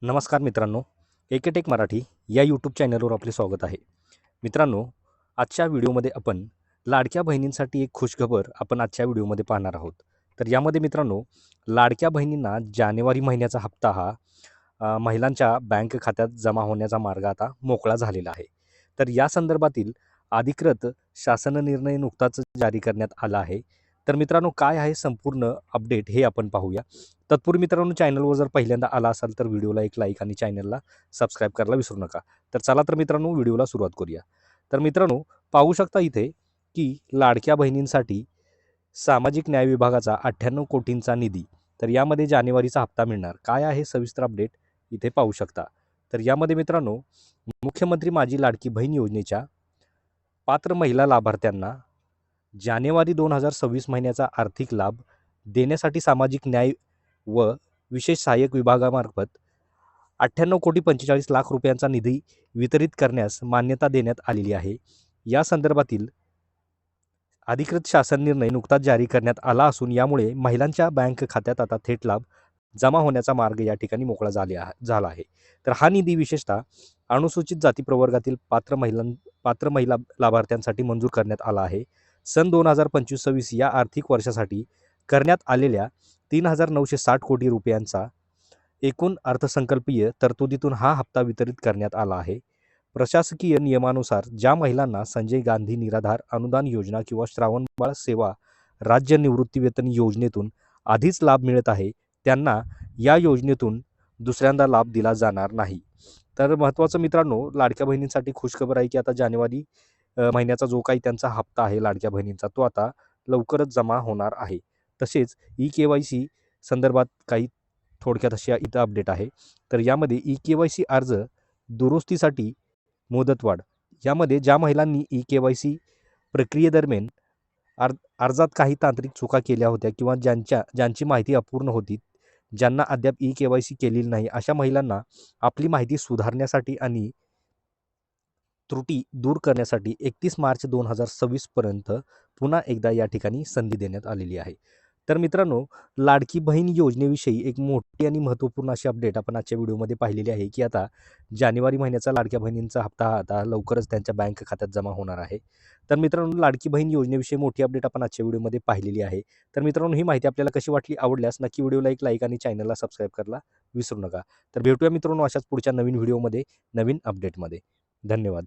नमस्कार मित्रांनो, एकेटेक मराठी या यूट्यूब चॅनलवर आपले स्वागत आहे. मित्रांनो, आजच्या व्हिडिओमध्ये आपण लाडक्या बहिणींसाठी एक खुशखबर आपण आजच्या व्हिडिओमध्ये पाहणार आहोत. तर यामध्ये मित्रांनो, लाडक्या बहिणींना जानेवारी महिन्याचा हप्ता हा महिलांच्या बँक खात्यात जमा होण्याचा मार्ग आता मोकळा झालेला आहे. तर या संदर्भातील अधिकृत शासन निर्णय नुकताच जारी करण्यात आला आहे. तर मित्रांनो, काय आहे संपूर्ण अपडेट हे आपण पाहूया. तत्पूर्वी मित्रांनो, चॅनलवर जर पहिल्यांदा आला असाल तर व्हिडिओला एक लाईक आणि चॅनलला सबस्क्राईब करायला विसरू नका. तर चला तर मित्रांनो, व्हिडिओला सुरुवात करूया. तर मित्रांनो, पाहू शकता इथे की लाडक्या बहिणींसाठी सामाजिक न्याय विभागाचा 98 कोटींचा निधी. तर यामध्ये जानेवारीचा हप्ता मिळणार. काय आहे सविस्तर अपडेट इथे पाहू शकता. तर यामध्ये मित्रांनो, मुख्यमंत्री माझी लाडकी बहीण योजनेच्या पात्र महिला लाभार्थ्यांना जानेवारी 2026 महिन्याचा आर्थिक लाभ देण्यासाठी सामाजिक न्याय व विशेष सहाय्यक विभागामार्फत 98,45,00,000 रुपयांचा निधी वितरित करण्यास मान्यता देण्यात आलेली आहे. या संदर्भातील अधिकृत शासन निर्णय नुकताच जारी करण्यात आला असून यामुळे महिलांच्या बँक खात्यात आता थेट लाभ जमा होण्याचा मार्ग या ठिकाणी मोकळा झाला आहे. तर हा निधी विशेषतः अनुसूचित जाती प्रवर्गातील पात्र महिला लाभार्थ्यांसाठी मंजूर करण्यात आला आहे. सन 2025-26 या आर्थिक वर्षासाठी करण्यात आलेल्या 3,960 कोटी रुपयांचा एकूण अर्थसंकल्पीय तरतुदीतून हा हप्ता वितरित करण्यात आला आहे. प्रशासकीय नियमानुसार ज्या महिलांना संजय गांधी निराधार अनुदान योजना किंवा श्रावणबाळ सेवा राज्य निवृत्तीवेतन योजनेतून आधीच लाभ मिळत आहे, त्यांना या योजनेतून दुसऱ्यांदा लाभ दिला जाणार नाही. तर महत्त्वाचं मित्रांनो, लाडक्या बहिणींसाठी खुशखबर आहे की आता जानेवारी महिन्याचा जो काही त्यांचा हप्ता आहे लाडक्या बहिणींचा, तो आता लवकरच जमा होणार आहे. तसेच ई-के-वाय-सी संदर्भात काही थोडक्यात अशा इथं अपडेट आहे. तर यामध्ये ई-के-वाय-सी अर्ज दुरुस्तीसाठी मुदतवाढ. यामध्ये ज्या महिलांनी ई-के-वाय-सी प्रक्रियेदरम्यान अर्जात काही तांत्रिक चुका केल्या होत्या किंवा ज्यांची माहिती अपूर्ण होती, ज्यांना अद्याप ई-के-वाय-सी केलेली नाही, अशा महिलांना आपली माहिती सुधारण्यासाठी आणि त्रुटी दूर करण्यासाठी 31 मार्च 2026 पर्यंत पुन्हा एकदा या ठिकाणी संधी देण्यात आलेली आहे. तर मित्रांनो, लाडकी बहीण योजनेविषयी एक मोठी आणि महत्त्वपूर्ण अशी अपडेट आपण आजच्या व्हिडिओमध्ये पाहिलेली आहे की आता जानेवारी महिन्याचा लाडक्या बहिणींचा हप्ता हा आता लवकरच त्यांच्या बँक खात्यात जमा होणार आहे. तर मित्रांनो, लाडकी बहीण योजनेविषयी मोठी अपडेट आपण आजच्या व्हिडिओमध्ये पाहिलेली आहे. तर मित्रांनो, ही माहिती आपल्याला कशी वाटली, आवडल्यास नक्की व्हिडिओला एक लाईक आणि चॅनलला सबस्क्राईब करायला विसरू नका. तर भेटूया मित्रांनो अशाच पुढच्या नवीन व्हिडिओमध्ये, नवीन अपडेटमध्ये. धन्यवाद.